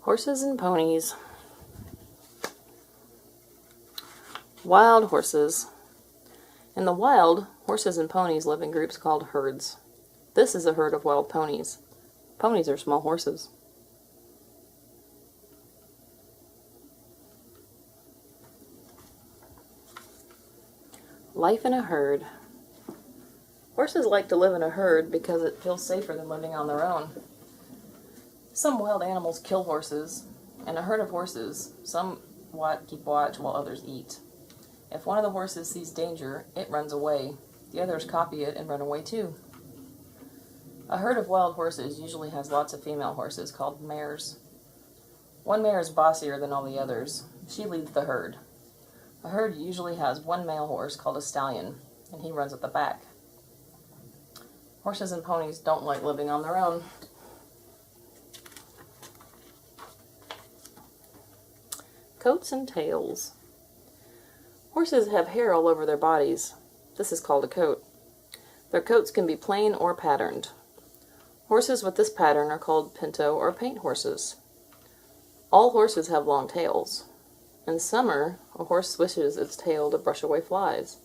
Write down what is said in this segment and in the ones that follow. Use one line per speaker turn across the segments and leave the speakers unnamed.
Horses and ponies. Wild horses. In the wild, horses and ponies live in groups called herds. This is a herd of wild ponies. Ponies are small horses. Life in a herd. Horses like to live in a herd because it feels safer than living on their own. Some wild animals kill horses. In a herd of horses, some keep watch while others eat. If one of the horses sees danger, it runs away. The others copy it and run away too. A herd of wild horses usually has lots of female horses called mares. One mare is bossier than all the others. She leads the herd. A herd usually has one male horse called a stallion, and he runs at the back. Horses and ponies don't like living on their own. Coats and tails. Horses have hair all over their bodies. This is called a coat. Their coats can be plain or patterned. Horses with this pattern are called pinto or paint horses. All horses have long tails. In summer, a horse swishes its tail to brush away flies.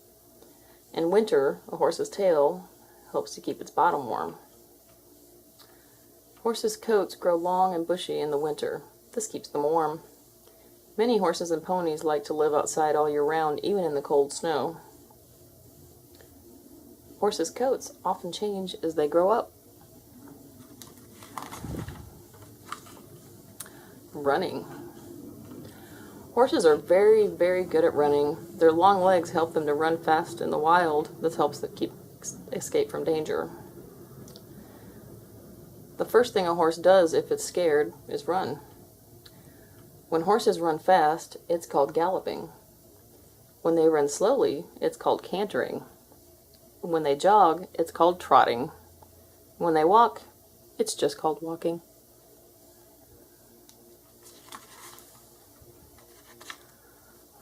In winter, a horse's tail helps to keep its bottom warm. Horses' coats grow long and bushy in the winter. This keeps them warm. Many horses and ponies like to live outside all year round, even in the cold snow. Horses' coats often change as they grow up. Running. Horses are very, very good at running. Their long legs help them to run fast in the wild. This helps them escape from danger. The first thing a horse does if it's scared is run. When horses run fast, it's called galloping. When they run slowly, it's called cantering. When they jog, it's called trotting. When they walk, it's just called walking.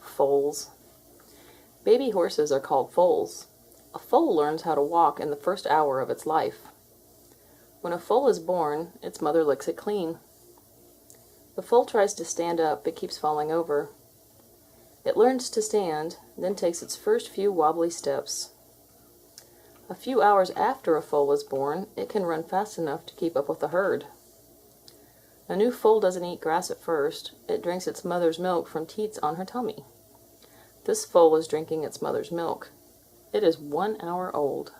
Foals. Baby horses are called foals. A foal learns how to walk in the first hour of its life. When a foal is born, its mother licks it clean. The foal tries to stand up but keeps falling over. It learns to stand, then takes its first few wobbly steps. A few hours after a foal is born, it can run fast enough to keep up with the herd. A new foal doesn't eat grass at first. It drinks its mother's milk from teats on her tummy. This foal is drinking its mother's milk. It is 1 hour old.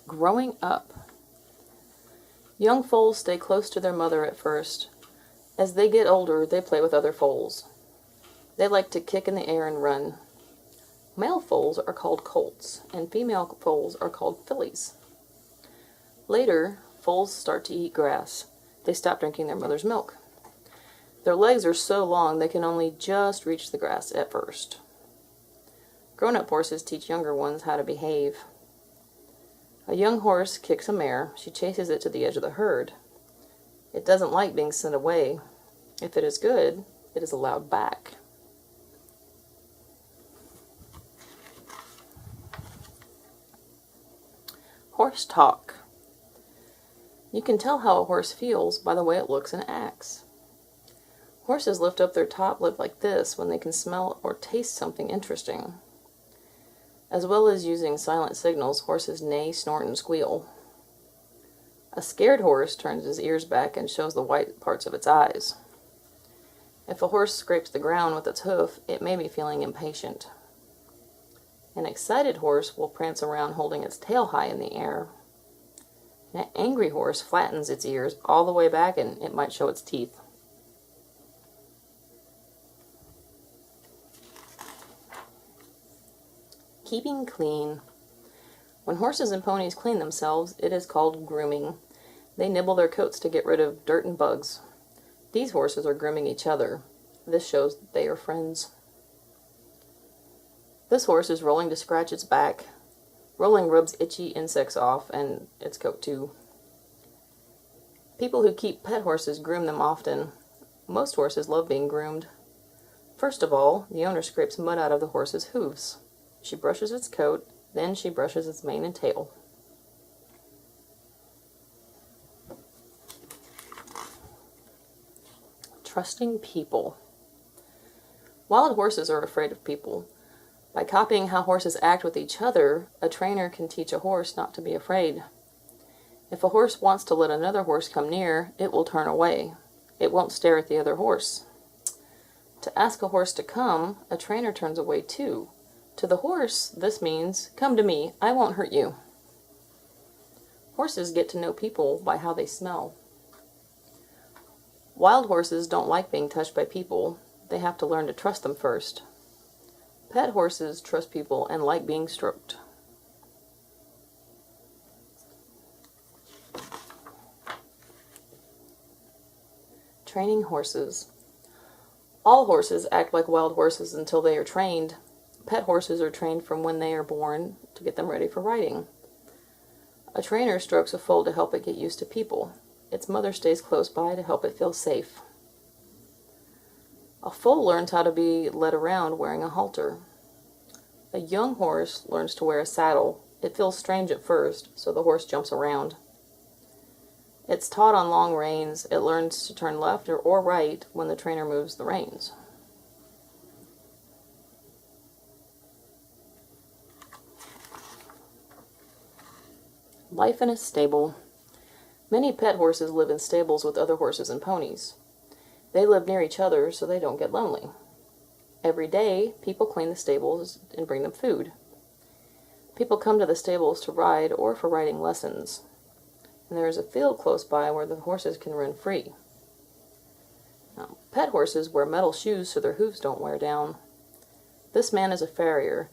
Growing up. Young foals stay close to their mother at first. As they get older, they play with other foals. They like to kick in the air and run. Male foals are called colts, and female foals are called fillies. Later, foals start to eat grass. They stop drinking their mother's milk. Their legs are so long they can only just reach the grass at first. Grown-up horses teach younger ones how to behave. A young horse kicks a mare. She chases it to the edge of the herd. It doesn't like being sent away. If it is good, it is allowed back. Horse talk. You can tell how a horse feels by the way it looks and acts. Horses lift up their top lip like this when they can smell or taste something interesting. As well as using silent signals, horses neigh, snort, and squeal. A scared horse turns his ears back and shows the white parts of its eyes. If a horse scrapes the ground with its hoof, it may be feeling impatient. An excited horse will prance around holding its tail high in the air. An angry horse flattens its ears all the way back and it might show its teeth. Keeping clean. When horses and ponies clean themselves, it is called grooming. They nibble their coats to get rid of dirt and bugs. These horses are grooming each other. This shows that they are friends. This horse is rolling to scratch its back. Rolling rubs itchy insects off and its coat too. People who keep pet horses groom them often. Most horses love being groomed. First of all, the owner scrapes mud out of the horse's hooves. She brushes its coat, then she brushes its mane and tail. Trusting people. Wild horses are afraid of people. By copying how horses act with each other, a trainer can teach a horse not to be afraid. If a horse wants to let another horse come near, it will turn away. It won't stare at the other horse. To ask a horse to come, a trainer turns away too. To the horse, this means, "Come to me, I won't hurt you." Horses get to know people by how they smell. Wild horses don't like being touched by people. They have to learn to trust them first. Pet horses trust people and like being stroked. Training horses. All horses act like wild horses until they are trained. Pet horses are trained from when they are born to get them ready for riding. A trainer strokes a foal to help it get used to people. Its mother stays close by to help it feel safe. A foal learns how to be led around wearing a halter. A young horse learns to wear a saddle. It feels strange at first, so the horse jumps around. It's taught on long reins. It learns to turn left or right when the trainer moves the reins. Life in a stable. Many pet horses live in stables with other horses and ponies. They live near each other so they don't get lonely. Every day, people clean the stables and bring them food. People come to the stables to ride or for riding lessons. And there is a field close by where the horses can run free. Now, pet horses wear metal shoes so their hooves don't wear down. This man is a farrier.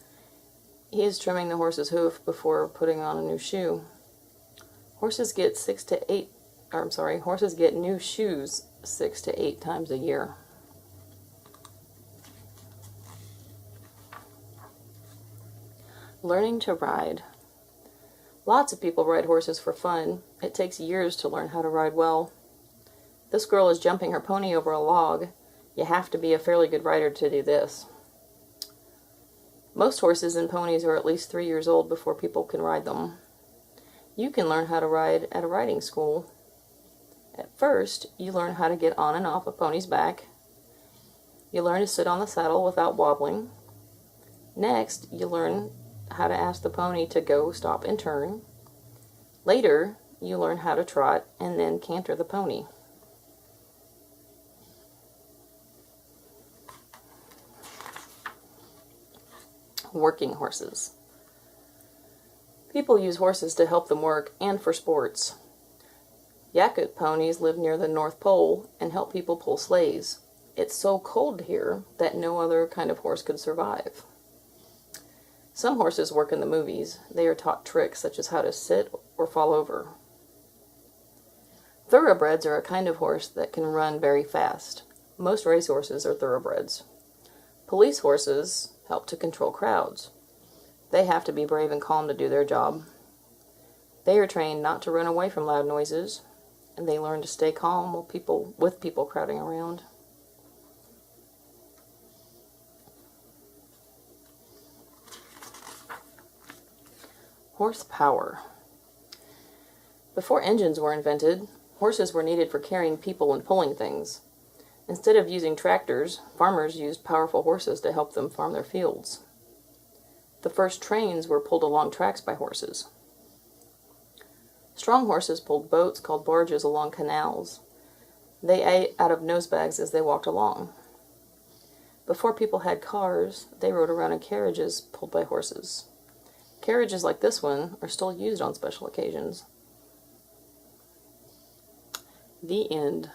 He is trimming the horse's hoof before putting on a new shoe. Horses get new shoes 6 to 8 times a year. Learning to ride. Lots of people ride horses for fun. It takes years to learn how to ride well. This girl is jumping her pony over a log. You have to be a fairly good rider to do this. Most horses and ponies are at least 3 years old before people can ride them. You can learn how to ride at a riding school. At first, you learn how to get on and off a pony's back. You learn to sit on the saddle without wobbling. Next, you learn how to ask the pony to go, stop, and turn. Later, you learn how to trot and then canter the pony. Working horses. People use horses to help them work and for sports. Yakut ponies live near the North Pole and help people pull sleighs. It's so cold here that no other kind of horse could survive. Some horses work in the movies. They are taught tricks such as how to sit or fall over. Thoroughbreds are a kind of horse that can run very fast. Most racehorses are thoroughbreds. Police horses help to control crowds. They have to be brave and calm to do their job. They are trained not to run away from loud noises, and they learn to stay calm with people crowding around. Horsepower. Before engines were invented, horses were needed for carrying people and pulling things. Instead of using tractors, farmers used powerful horses to help them farm their fields. The first trains were pulled along tracks by horses. Strong horses pulled boats called barges along canals. They ate out of nosebags as they walked along. Before people had cars, they rode around in carriages pulled by horses. Carriages like this one are still used on special occasions. The end.